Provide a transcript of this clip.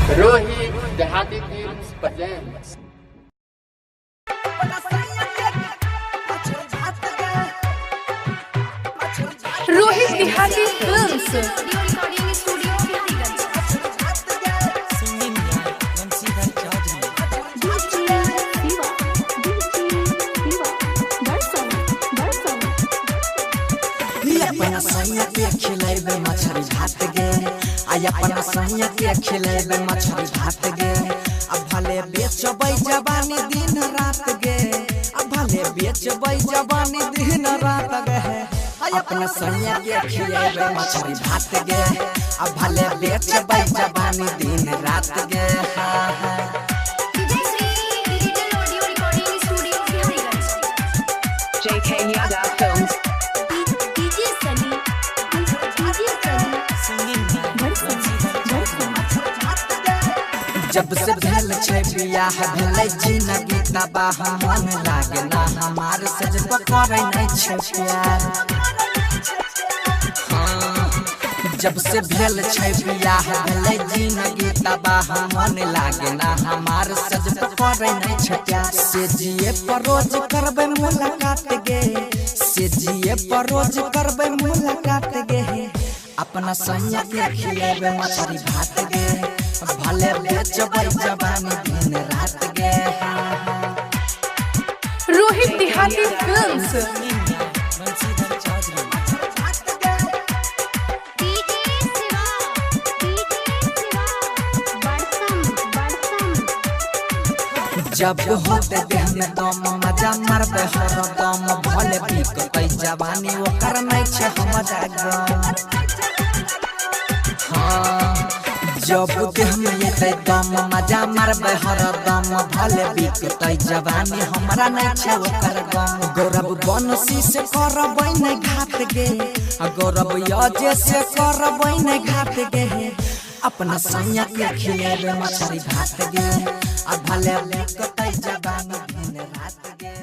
Rohit Dehati Films presents Rohit Dehati Films. अपना सैया के खिलेबे मछली भात गे अपना सैया के खिलेबे मछली भात गे अब भले बेचबै जवानी दिन रात गे अब भले बेचबै जवानी दिन रात गे अपना सैया के खिलेबे मछली भात गे अब भले बेचबै जवानी दिन रात गे JK Yada Films. जब से भेल छै बियाह भेलै जिंदगी तबाह मन लागे ना हमार सज पकड़ै नै छै प्यार जब से भेल छै बियाह भेलै जिंदगी तबाह मन लागे ना हमार सज पकड़ै नै छै प्यार से जिए पर रोज करबै मुलाकात गे से जिए पर रोज करबै मुलाकात गे अपना सैया के खिलेबे मछली भात गे भले बेचबै जवानी दिन रात गे Rohit Dehati Films. जब होते देह में दम मजा मारबे हरदम भले बिकतै जवानी ओकर नै छै हमरा गम जब देह में एतै दम मजा मारबे हरदम भले बिकतै जवानी हमरा नै छै ओकर गम गौरव बनसी से करबै नै घात गे गौरव यजे से करबै नै घात गे अपना सैया के खिलेबे मछली भात गे भले बिकतै जवानी दिन रात गे।